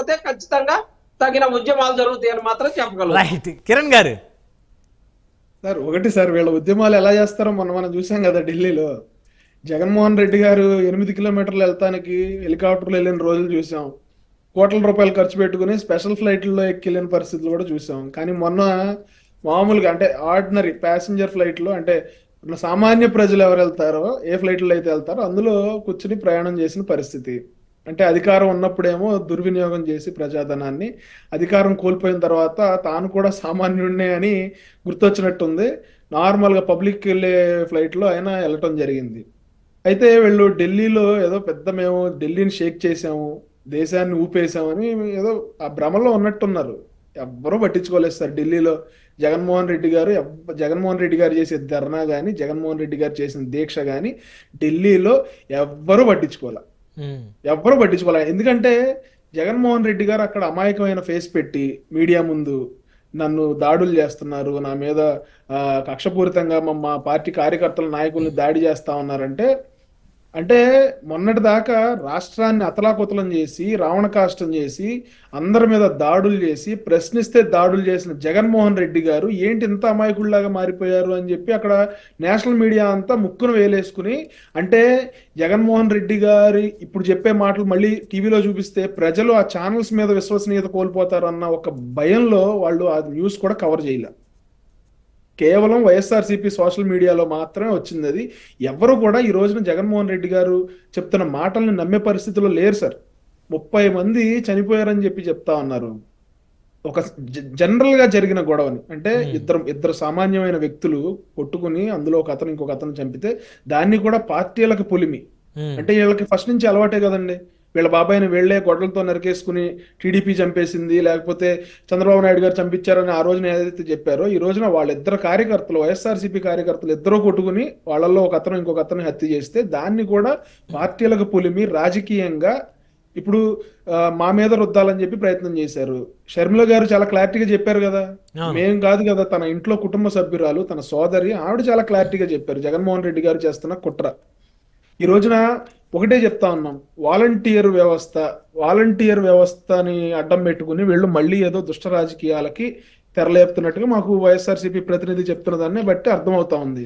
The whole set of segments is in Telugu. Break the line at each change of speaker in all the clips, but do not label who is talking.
లేకపోతే ఖచ్చితంగా తగిన ఉద్యమాలు జరుగుతాయని మాత్రం చెప్పగలరు.
రైట్ కిరణ్ గారు.
సార్ ఒకటి సార్, వీళ్ళ ఉద్యమాలు ఎలా చేస్తారో మనం చూసాం కదా ఢిల్లీలో. జగన్మోహన్ రెడ్డి గారు 8 కిలోమీటర్లు వెళ్తానికి హెలికాప్టర్లు వెళ్ళిన రోజులు చూసాం. కోట్ల రూపాయలు ఖర్చు పెట్టుకుని స్పెషల్ ఫ్లైట్లో ఎక్కిళ్ళిన పరిస్థితులు కూడా చూసాం. కానీ మొన్న మామూలుగా అంటే ఆర్డినరీ ప్యాసింజర్ ఫ్లైట్లో, అంటే సామాన్య ప్రజలు ఎవరు వెళ్తారో, ఏ ఫ్లైట్లో అయితే వెళ్తారో అందులో కూర్చుని ప్రయాణం చేసిన పరిస్థితి. అంటే అధికారం ఉన్నప్పుడేమో దుర్వినియోగం చేసి ప్రజాధనాన్ని, అధికారం కోల్పోయిన తర్వాత తాను కూడా సామాన్యుడినే అని గుర్తొచ్చినట్టుంది. నార్మల్గా పబ్లిక్ వెళ్ళే ఫ్లైట్లో ఆయన వెళ్ళటం జరిగింది. అయితే వీళ్ళు ఢిల్లీలో ఏదో పెద్ద మేము ఢిల్లీని షేక్ చేసాము, దేశాన్ని ఊపేసామని ఏదో ఆ భ్రమలో ఉన్నట్టున్నారు. ఎవ్వరూ పట్టించుకోలేదు సార్ ఢిల్లీలో. జగన్మోహన్ రెడ్డి గారు చేసే ధర్నా కానీ, జగన్మోహన్ రెడ్డి గారు చేసిన దీక్ష కానీ ఢిల్లీలో ఎవ్వరూ పట్టించుకోలే. ఎందుకంటే జగన్మోహన్ రెడ్డి గారు అక్కడ అమాయకమైన ఫేస్ పెట్టి మీడియా ముందు నన్ను దాడులు చేస్తున్నారు, నా మీద కక్షపూరితంగా మా పార్టీ కార్యకర్తల నాయకుల్ని దాడి చేస్తా ఉన్నారంటే, అంటే మొన్నటి దాకా రాష్ట్రాన్ని అతలాకుతలం చేసి, రావణ కాష్టం చేసి, అందరి మీద దాడులు చేసి, ప్రశ్నిస్తే దాడులు చేసిన జగన్మోహన్ రెడ్డి గారు ఏంటి ఇంత అమాయకుల్లాగా మారిపోయారు అని చెప్పి అక్కడ నేషనల్ మీడియా అంతా ముక్కును వేలేసుకుని, అంటే జగన్మోహన్ రెడ్డి గారి ఇప్పుడు చెప్పే మాటలు మళ్ళీ టీవీలో చూపిస్తే ప్రజలు ఆ ఛానల్స్ మీద విశ్వసనీయత కోల్పోతారు అన్న ఒక భయంలో వాళ్ళు ఆ న్యూస్ కూడా కవర్ చేయలే. కేవలం వైఎస్ఆర్సీపీ సోషల్ మీడియాలో మాత్రమే వచ్చింది అది. ఎవరు కూడా ఈ రోజున జగన్మోహన్ రెడ్డి గారు చెప్తున్న మాటల్ని నమ్మే పరిస్థితిలో లేరు సార్. 30 మంది చనిపోయారని చెప్పి చెప్తా ఉన్నారు. ఒక జనరల్ గా జరిగిన గొడవని, అంటే ఇద్దరు సామాన్యమైన వ్యక్తులు కొట్టుకుని అందులో ఒక అతను ఇంకొక అతను చంపితే దాన్ని కూడా పార్టీలకు పులిమి. అంటే వీళ్ళకి ఫస్ట్ నుంచి అలవాటే కదండి. వీళ్ళ బాబాయిని వీళ్లే గొడ్డలతో నరికేసుకుని టీడీపీ చంపేసింది, లేకపోతే చంద్రబాబు నాయుడు గారు చంపించారని ఆ రోజున ఏదైతే చెప్పారో, ఈ రోజున వాళ్ళిద్దరు కార్యకర్తలు, వైఎస్ఆర్సీపీ కార్యకర్తలు ఇద్దరు కొట్టుకుని వాళ్ళల్లో ఒక అతను ఇంకొక అతను హత్య చేస్తే దాన్ని కూడా పార్టీలకు పులిమి రాజకీయంగా ఇప్పుడు మా మీద రుద్దాలని చెప్పి ప్రయత్నం చేశారు. షర్మిల గారు చాలా క్లారిటీగా చెప్పారు కదా, మేం కాదు కదా, తన ఇంట్లో కుటుంబ సభ్యురాలు తన సోదరి ఆవిడ చాలా క్లారిటీగా చెప్పారు జగన్మోహన్ రెడ్డి గారు చేస్తున్న కుట్ర. ఈ రోజున ఒకటే చెప్తా ఉన్నాం, వాలంటీర్ వ్యవస్థని అడ్డం పెట్టుకుని వీళ్ళు మళ్ళీ ఏదో దుష్ట రాజకీయాలకి తెరలేపుతున్నట్టుగా మాకు వైఎస్ఆర్సీపీ ప్రతినిధి చెప్తున్న దాన్ని బట్టి అర్థమవుతా ఉంది.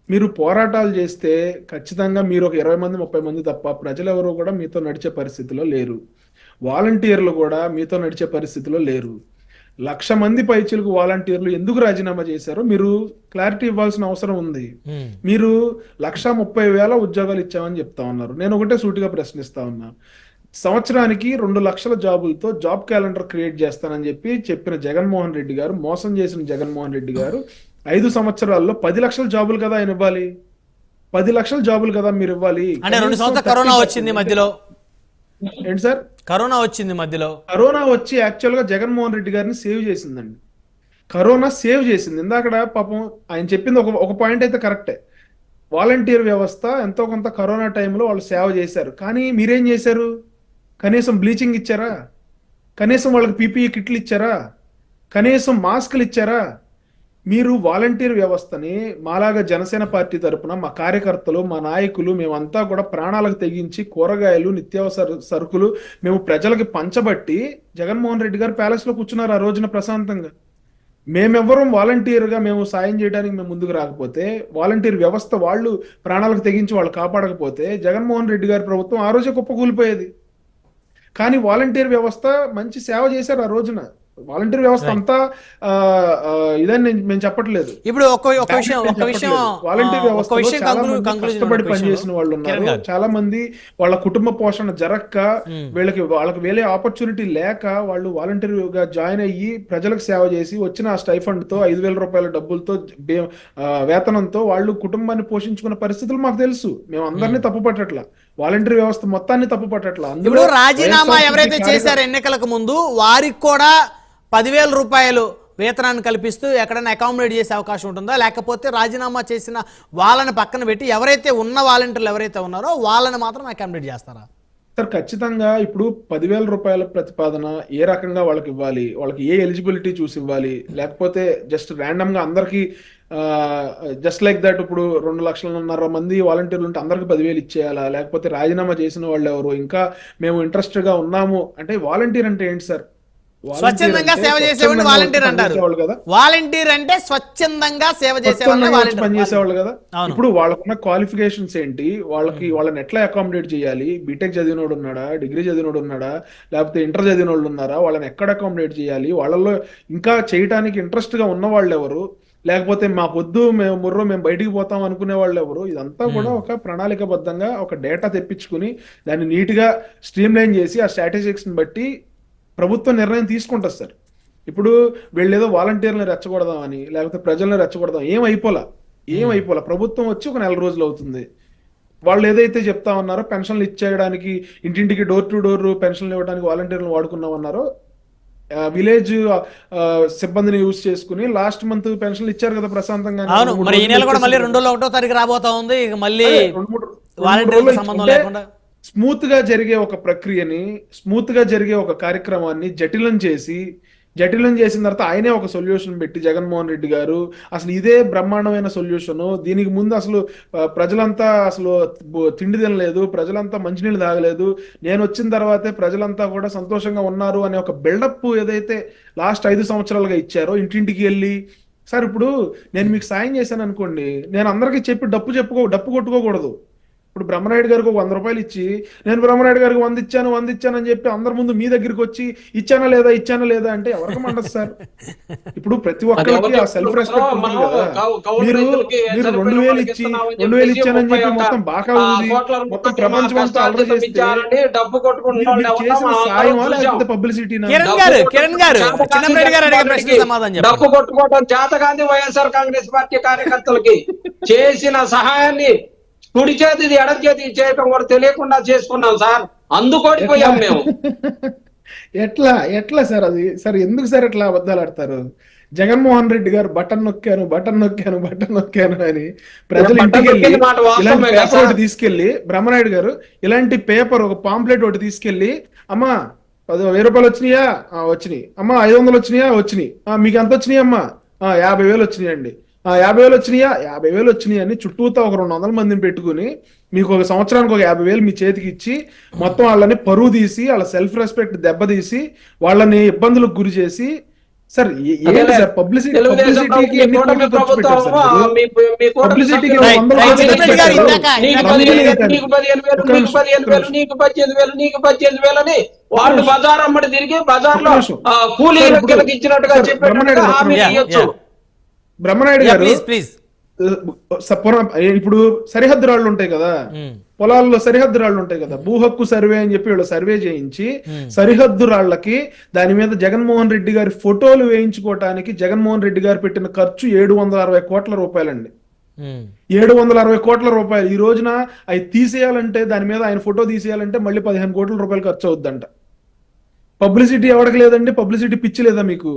మీరు పోరాటాలు చేస్తే ఖచ్చితంగా మీరు ఒక 20 మంది 30 మంది తప్ప ప్రజలెవరూ కూడా మీతో నడిచే పరిస్థితిలో లేరు. వాలంటీర్లు కూడా మీతో నడిచే పరిస్థితిలో లేరు. 1,00,000 మంది పైచిలకు వాలంటీర్లు ఎందుకు రాజీనామా చేశారో మీరు క్లారిటీ ఇవ్వాల్సిన అవసరం ఉంది. మీరు 1,30,000 ఉద్యోగాలు ఇచ్చామని చెప్తా ఉన్నారు. నేను ఒకటే సూటిగా ప్రశ్నిస్తా ఉన్నా, సంవత్సరానికి 2 లక్షల జాబులతో జాబ్ క్యాలెండర్ క్రియేట్ చేస్తానని చెప్పిన జగన్మోహన్ రెడ్డి గారు, మోసం చేసిన జగన్మోహన్ రెడ్డి గారు 5 సంవత్సరాల్లో 10 లక్షల జాబులు కదా ఆయన ఇవ్వాలి. 10 లక్షల జాబులు కదా మీరు ఇవ్వాలి.
అంటే 2 సంవత్సరాలు కరోనా వచ్చింది మధ్యలో.
ఏంటి సార్?
కరోనా వచ్చింది మధ్యలో.
కరోనా వచ్చి యాక్చువల్ గా జగన్మోహన్ రెడ్డి గారిని సేవ్ చేసిందండి. కరోనా సేవ్ చేసింది. ఇందాక పాపం ఆయన చెప్పింది ఒక పాయింట్ అయితే కరెక్టే. వాలంటీర్ వ్యవస్థ ఎంతో కొంత కరోనా టైంలో వాళ్ళు సేవ చేశారు. కానీ మీరేం చేశారు? కనీసం బ్లీచింగ్ ఇచ్చారా? కనీసం వాళ్ళకి పీపీఈ కిట్లు ఇచ్చారా? కనీసం మాస్కులు ఇచ్చారా? మీరు వాలంటీర్ వ్యవస్థని మాలాగా జనసేన పార్టీ తరపున మా కార్యకర్తలు, మా నాయకులు, మేమంతా కూడా ప్రాణాలకు తెగించి కూరగాయలు, నిత్యావసర సరుకులు మేము ప్రజలకి పంచబట్టి జగన్మోహన్ రెడ్డి గారు ప్యాలెస్ లో కూర్చున్నారు ఆ రోజున ప్రశాంతంగా. మేమెవ్వరం వాలంటీర్గా మేము సాయం చేయడానికి మేము ముందుకు రాకపోతే, వాలంటీర్ వ్యవస్థ వాళ్ళు ప్రాణాలకు తెగించి వాళ్ళు కాపాడకపోతే జగన్మోహన్ రెడ్డి గారి ప్రభుత్వం ఆ రోజే కుప్పకూలిపోయేది. కానీ వాలంటీర్ వ్యవస్థ మంచి సేవ చేశారు ఆ రోజున. వాలంటీర్ వ్యవస్థ అంతా ఇదని మేము చెప్పట్లేదు.
ఇప్పుడు
వాలంటీర్ వ్యవస్థ కష్టపడి పనిచేసిన వాళ్ళు ఉన్నారు. చాలా మంది వాళ్ళ కుటుంబ పోషణ జరక్క, వాళ్ళకి వేరే ఆపర్చునిటీ లేక వాళ్ళు వాలంటీర్ గా జాయిన్ అయ్యి ప్రజలకు సేవ చేసి వచ్చిన ఆ స్టైఫండ్ తో 5,000 రూపాయల డబ్బులతో వేతనంతో వాళ్ళు కుటుంబాన్ని పోషించుకున్న పరిస్థితులు మాకు తెలుసు. మేము అందరినీ తప్పు పట్టట్లా, వాలంటీర్ వ్యవస్థ మొత్తాన్ని తప్పు పట్టట్లా.
అందులో రాజీనామా ఎవరైతే చేశారో ఎన్నికలకు ముందు వారికి కూడా 10,000 రూపాయలు వేతనాన్ని కల్పిస్తూ ఎక్కడైనా అకామిడేట్ చేసే అవకాశం ఉంటుందా? లేకపోతే రాజీనామా చేసిన వాళ్ళని పక్కన పెట్టి ఎవరైతే ఉన్న వాలంటీర్లు ఎవరైతే ఉన్నారో వాళ్ళని మాత్రం అకామిడేట్ చేస్తారా?
సార్ ఖచ్చితంగా ఇప్పుడు 10,000 రూపాయల ప్రతిపాదన ఏ రకంగా వాళ్ళకి ఇవ్వాలి, వాళ్ళకి ఏ ఎలిజిబిలిటీ చూసి ఇవ్వాలి, లేకపోతే జస్ట్ ర్యాండమ్ గా అందరికి జస్ట్ లైక్ దట్ ఇప్పుడు 2,500,000 మంది వాలంటీర్లు ఉంటే అందరికి 10,000 ఇచ్చేయాలా, లేకపోతే రాజీనామా చేసిన వాళ్ళు ఎవరు, ఇంకా మేము ఇంట్రెస్టెడ్ గా ఉన్నాము అంటే వాలంటీర్ అంటే ఏంటి సార్?
స్వచ్ఛందంగా సేవ చేసేవాళ్ళు వాలంటీర్ అంటారు
కదా.
వాలంటీర్ అంటే స్వచ్ఛందంగా సేవ చేసేవాళ్ళు
పనిచేసేవాళ్ళు కదా. ఇప్పుడు వాళ్ళకున్న క్వాలిఫికేషన్స్ ఏంటి, వాళ్ళని ఎట్లా అకామిడేట్ చేయాలి, బీటెక్ చదివినోడు ఉన్నాడా, డిగ్రీ చదివినోడు ఉన్నాడా, లేకపోతే ఇంటర్ చదివిన వాళ్ళు ఉన్నారా, వాళ్ళని ఎక్కడ అకామిడేట్ చేయాలి, వాళ్ళలో ఇంకా చేయడానికి ఇంట్రెస్ట్ గా ఉన్న వాళ్ళు ఎవరు, లేకపోతే మా పొద్దు మేము బయటికి పోతాం అనుకునే వాళ్ళు ఎవరు, ఇదంతా కూడా ఒక ప్రణాళికబద్ధంగా ఒక డేటా తెప్పించుకుని దాన్ని నీట్ గా స్ట్రీమ్ లైన్ చేసి ఆ స్ట్రాటజిక్స్ ని బట్టి ప్రభుత్వం నిర్ణయం తీసుకుంటుంది సార్. ఇప్పుడు వీళ్ళేదో వాలంటీర్లను రెచ్చగొడదామని లేకపోతే ప్రజలను రెచ్చగొడదాం ఏమైపోలా ప్రభుత్వం వచ్చి ఒక 4 రోజులు అవుతుంది. వాళ్ళు ఏదైతే చెప్తా ఉన్నారో పెన్షన్లు ఇచ్చేయడానికి, ఇంటింటికి డోర్ టు డోర్ పెన్షన్లు ఇవ్వడానికి వాలంటీర్లను వాడుకున్నామన్నారో, విలేజ్ సిబ్బందిని యూజ్ చేసుకుని లాస్ట్ మంత్ పెన్షన్లు ఇచ్చారు కదా ప్రశాంతంగా.
మరి ఈ నెల కూడా మళ్ళీ 2వ తారీఖు రాబోతా ఉంది, మళ్ళీ సంబంధం లేకుండా
స్మూత్ గా జరిగే ఒక ప్రక్రియని, స్మూత్ గా జరిగే ఒక కార్యక్రమాన్ని జటిలం చేసిన తర్వాత ఆయనే ఒక సొల్యూషన్ పెట్టి జగన్మోహన్ రెడ్డి గారు అసలు ఇదే బ్రహ్మాండమైన సొల్యూషన్, దీనికి ముందు అసలు ప్రజలంతా అసలు తిండి తినలేదు, ప్రజలంతా మంచినీళ్ళు తాగలేదు, నేను వచ్చిన తర్వాతే ప్రజలంతా కూడా సంతోషంగా ఉన్నారు అనే ఒక బిల్డప్ ఏదైతే లాస్ట్ 5 సంవత్సరాలుగా ఇచ్చారో, ఇంటింటికి వెళ్ళి సార్ ఇప్పుడు నేను మీకు సాయం చేశాను అనుకోండి, నేను అందరికీ చెప్పి డప్పు కొట్టుకోకూడదు. ఇప్పుడు బ్రహ్మనాయుడు గారికి 100 రూపాయలు ఇచ్చి నేను బ్రహ్మనాయుడు గారికి 100 ఇచ్చాను అని చెప్పి అందరి ముందు మీ దగ్గరికి వచ్చి ఇచ్చానా లేదా అంటే ఎవరికి మండదు సార్? ఇప్పుడు ప్రతి ఒక్కరికి ఆ సెల్ఫ్ రెస్పెక్ట్ ఉంటుంది కదా. మీరు 2,000 ఇచ్చానని చెప్పి మొత్తం బాగా ఉంది, మొత్తం ప్రపంచం అంతా అలర చేస్తే చేసిన సాయమా లేకపోతే పబ్లిసిటీనా?
డబ్బు కొట్టుకోవడం చేతగాంది వైఎస్ఆర్ కాంగ్రెస్ పార్టీ కార్యకర్తలకి చేసిన సహాయాన్ని కుడి చేతిది ఎడ చేతి చేయటం కూడా తెలియకుండా చేసుకున్నాం సార్, అందుకోడిపోయాం మేము.
ఎట్లా సార్ అది? సార్ ఎందుకు సార్ ఎట్లా అబద్ధాలు ఆడతారు? జగన్మోహన్ రెడ్డి గారు బటన్ నొక్కాను అని ప్రజలు ఇంటికి వెళ్ళి ఇలాంటి పేపర్ ఒకటి తీసుకెళ్లి, బ్రహ్మనాయుడు గారు ఇలాంటి పేపర్ ఒక పాంప్లెట్ ఒకటి తీసుకెళ్లి, అమ్మా 10,000 రూపాయలు వచ్చినాయా? వచ్చినాయి. అమ్మా 500 వచ్చినాయా? వచ్చినాయి. మీకు ఎంత వచ్చినాయి అమ్మా? 50,000 వచ్చినాయండి. 50,000 వచ్చినాయి అని చుట్టూతో ఒక 200 మందిని పెట్టుకుని మీకు ఒక సంవత్సరానికి ఒక 50,000 మీ చేతికి ఇచ్చి మొత్తం వాళ్ళని పరువు తీసి, వాళ్ళ సెల్ఫ్ రెస్పెక్ట్ దెబ్బతీసి, వాళ్ళని ఇబ్బందులకు గురి చేసి, సార్ ఏంటి సార్ పబ్లిసిటీకి ఎన్ని కోట్లు ఖర్చు పెట్టారు సార్? పబ్లిసిటీకి
18,000 అని వాళ్ళు బజార్ అమ్మడి తిరిగి బజార్ లో కూలీ ఇచ్చినట్టుగా చెప్పారు.
బ్రహ్మనాయుడు గారు ఇప్పుడు సరిహద్దు రాళ్ళు ఉంటాయి కదా, పొలాల్లో సరిహద్దు రాళ్ళు ఉంటాయి కదా, భూ హక్కు సర్వే అని చెప్పి వీళ్ళు సర్వే చేయించి సరిహద్దు రాళ్లకి దాని మీద జగన్మోహన్ రెడ్డి గారి ఫోటోలు వేయించుకోవటానికి జగన్మోహన్ రెడ్డి గారు పెట్టిన ఖర్చు 760 కోట్ల రూపాయలండి. 760 కోట్ల రూపాయలు. ఈ రోజున అవి తీసేయాలంటే, దాని మీద ఆయన ఫోటో తీసేయాలంటే మళ్ళీ 15 కోట్ల రూపాయలు ఖర్చు అవుద్దంట. పబ్లిసిటీ ఎవరికి లేదండి? పబ్లిసిటీ పిచ్చి లేదా మీకు?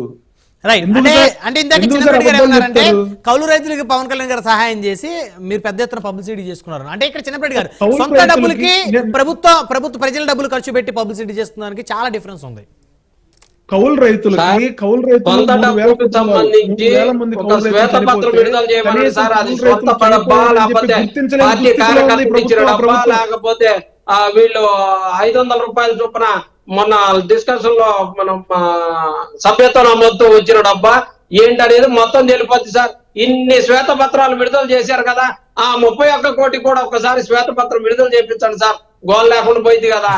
అంటే ఇందాక చిన్నప్పటి గారు ఏమన్నారంటే కౌలు రైతులకి పవన్ కళ్యాణ్ గారు సహాయం చేసి మీరు పెద్ద ఎత్తున పబ్లిసిటీ చేసుకున్నారు అంటే, ఇక్కడ చిన్నప్పటి గారు సొంత డబ్బులకి ప్రభుత్వ ప్రజల డబ్బులు ఖర్చు పెట్టి పబ్లిసిటీ చేస్తున్నారు, చాలా డిఫరెన్స్ ఉంది.
కౌలు రైతులకి
సంబంధించి ఒక శ్వేతపత్రం విడుదల చేయమని సార్, అది సొంత డబ్బా లేకపోతే పార్టీ కార్యకర్తలు ఇచ్చిన డబ్బా లేకపోతే వీళ్ళు 500 రూపాయల చొప్పున మొన్న డిస్కషన్ లో మనం సభ్యత్వ నమోదుతో వచ్చిన డబ్బా ఏంటనేది మొత్తం తెలిపోద్ది సార్. ఇన్ని శ్వేతపత్రాలు విడుదల చేశారు కదా, ఆ 31 కోటి కూడా ఒకసారి శ్వేతపత్రం విడుదల చేయించండి సార్, గోల్ లేకుండా పోయింది కదా.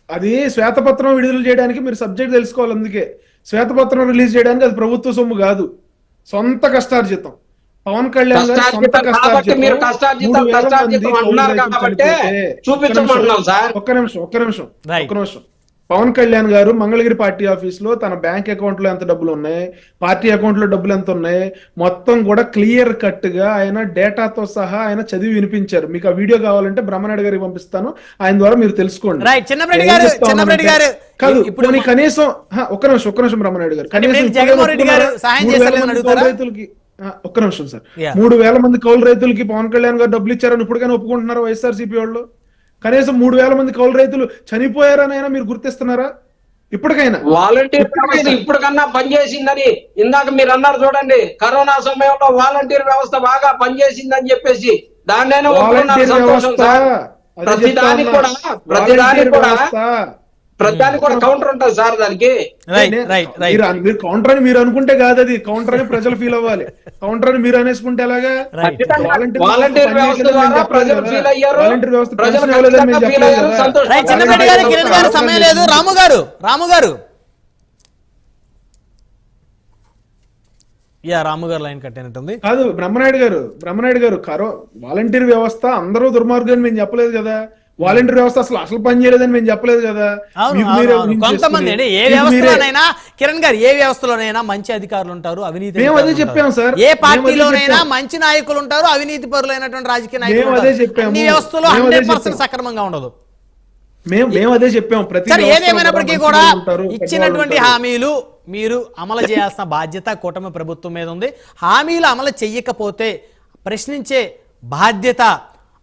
అది శ్వేతపత్రం విడుదల చేయడానికి మీరు సబ్జెక్ట్ తెలుసుకోవాలి. అందుకే శ్వేతపత్రం రిలీజ్ చేయడానికి అది ప్రభుత్వ సొమ్ము కాదు, సొంత కష్టార్జితం. పవన్ కళ్యాణ్ గారు సొంత ఒక్క నిమిషం. పవన్ కళ్యాణ్ గారు మంగళగిరి పార్టీ ఆఫీస్ లో తన బ్యాంక్ అకౌంట్ లో ఎంత డబ్బులు ఉన్నాయి, పార్టీ అకౌంట్ లో డబ్బులు ఎంత ఉన్నాయి, మొత్తం కూడా క్లియర్ కట్ గా ఆయన డేటాతో సహా ఆయన చదివి వినిపించారు. మీకు ఆ వీడియో కావాలంటే బ్రహ్మనాయుడు గారికి పంపిస్తాను, ఆయన ద్వారా మీరు తెలుసుకోండి. కాదు ఇప్పుడు కనీసం ఒక్క నిమిషం బ్రహ్మనాయుడు గారు, కనీసం రైతులకి ఒక్క నిమిషం సార్, 3,000 మంది కౌలు రైతులకి పవన్ కళ్యాణ్ గారు డబ్బులు ఇచ్చారని ఇప్పటికైనా ఒప్పుకుంటున్నారు వైఎస్ఆర్సీపీ వాళ్ళు? కనీసం 3,000 మంది కౌలు రైతులు చనిపోయారనైనా మీరు గుర్తిస్తున్నారా? ఇప్పటికైనా
వాలంటీర్ వ్యవస్థ ఇప్పటికన్నా పనిచేసిందని ఇందాక మీరు అన్నారు చూడండి, కరోనా సమయంలో వాలంటీర్ వ్యవస్థ బాగా పనిచేసిందని చెప్పేసి దాన్నే ఒప్పుకున్నారు, సంతోషం సార్. ప్రతిదానికి కూడా కౌంటర్ ఉంటుంది సార్ దానికి.
మీరు కౌంటర్ అని మీరు అనుకుంటే కాదు, అది కౌంటర్ అని ప్రజలు ఫీల్ అవ్వాలి. కౌంటర్ అని మీరు అనేసుకుంటే ఎలాగా?
వాలంటీర్ వ్యవస్థ ద్వారా ప్రజలు ఫీల్ అయ్యారు,
చిన్నపరెడ్డి గారు, కిరణ్ గారు సమయం లేదు. రాము గారు రాము గారు లైన్ కట్ అయినట్టుంది.
కాదు బ్రహ్మనాయుడు గారు వాలంటీర్ వ్యవస్థ అందరూ దుర్మార్గం మేము చెప్పలేదు కదా. వాలంటీర్ వ్యవస్థ అసలు పని చేయలేదని మేము చెప్పలేదు కదా.
కొంతమంది ఏ వ్యవస్థలోనైనా కిరణ్ గారు, ఏ వ్యవస్థలోనైనా మంచి అధికారులు ఉంటారు, అవినీతి.
మేము అదే చెప్పాం సార్.
ఏ పార్టీలోనైనా మంచి నాయకులు ఉంటారు, అవినీతి పరులైనటువంటి రాజకీయ నాయకులు. అన్ని వ్యవస్థలో 100% సక్రమంగా ఉండదు.
మేము అదే చెప్పాం.
ఏదేమైనప్పటికీ కూడా ఇచ్చినటువంటి హామీలు మీరు అమలు చేయాల్సిన బాధ్యత కూటమి ప్రభుత్వం మీద ఉంది. హామీలు అమలు చెయ్యకపోతే ప్రశ్నించే బాధ్యత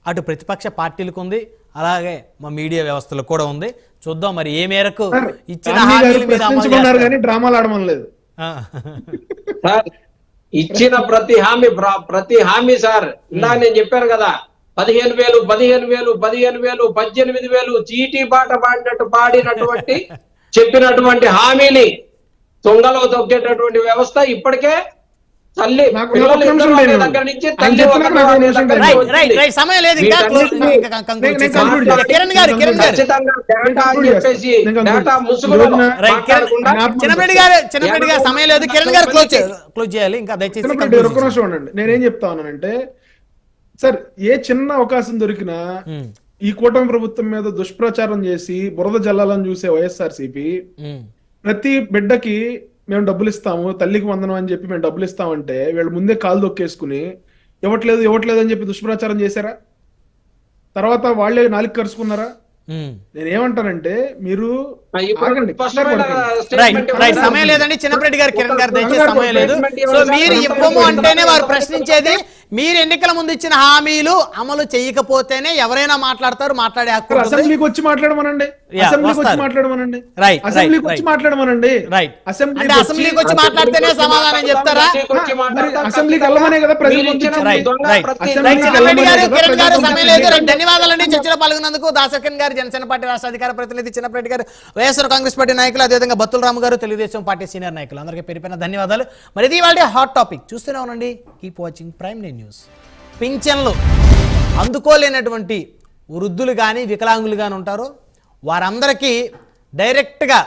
అటు ప్రతిపక్ష పార్టీలకు ఉంది, అలాగే మా మీడియా వ్యవస్థలకు కూడా ఉంది. చూద్దాం మరి ఏ మేరకు ఇచ్చిన హామీల మీద
డ్రామాలు ఆడమని లేదు.
ఇచ్చిన ప్రతి హామీ సార్ ఇందాక నేను చెప్పాను కదా, 15,000 18,000 చీటీ పాట పాడినటువంటి చెప్పినటువంటి హామీని తొంగలో తొక్కేటటువంటి వ్యవస్థ ఇప్పటికే తల్లి దగ్గర నుంచి తల్లి
సమయం లేదు ఇంకా.
చెప్పేసి
చిన్నపరెడ్డి గారు సమయం లేదు. కిరణ్ గారు క్లోజ్ చేయాలి ఇంకా, దయచేసి.
నేనేం చెప్తా ఉన్నానంటే సార్, ఏ చిన్న అవకాశం దొరికినా ఈ కూటమి ప్రభుత్వం మీద దుష్ప్రచారం చేసి బురద జల్లాలని చూసే వైఎస్ఆర్సీపీ ప్రతి బిడ్డకి మేము డబ్బులు ఇస్తాము, తల్లికి వందనం అని చెప్పి మేము డబ్బులు ఇస్తామంటే వీళ్ళు ముందే కాలు దొక్కేసుకుని ఇవ్వట్లేదు అని చెప్పి దుష్ప్రచారం చేశారా? తర్వాత వాళ్ళే నాలుగు కరుచుకున్నారా? నేనేమంటానంటే మీరు
సమయం లేదండి. చిన్నపరెడ్డి గారు, కిరణ్ గారు దయచేసి సమయం లేదు. సో మీరు ఇవ్వము అంటేనే వారు ప్రశ్నించేది. మీరు ఎన్నికల ముందు ఇచ్చిన హామీలు అమలు చేయకపోతేనే ఎవరైనా మాట్లాడతారు, మాట్లాడే హక్కు.
అసెంబ్లీకి వచ్చి మాట్లాడమనండి, అసెంబ్లీకి వచ్చి మాట్లాడమనండి.
అసెంబ్లీకి వచ్చి మాట్లాడితేనే సమాధానం చెప్తారా?
అసెంబ్లీకి వెళ్ళమనే కదా ప్రజలు.
చిన్నపరెడ్డి గారు, కిరణ్ గారు సమయం లేదు. ధన్యవాదాలండి చర్చలో పాల్గొన్నందుకు. దాసరకన్ గారు, జనసేన పార్టీ రాష్ట్ర అధికార ప్రతినిధి, చిన్నపరెడ్డి గారు వైఎస్ఆర్ కాంగ్రెస్ పార్టీ నాయకులు, అదేవిధంగా బత్తుల రాము గారు తెలుగుదేశం పార్టీ సీనియర్ నాయకులు, అందరికీ పేరుపైన ధన్యవాదాలు. మరి ఇది వాళ్ళ హాట్ టాపిక్. చూస్తూనే ఉండండి, కీప్ వాచింగ్ ప్రైమ్ న్యూస్. పింఛన్లు అందుకోలేనటువంటి వృద్ధులు కానీ వికలాంగులు కానీ ఉంటారో వారందరికీ డైరెక్ట్గా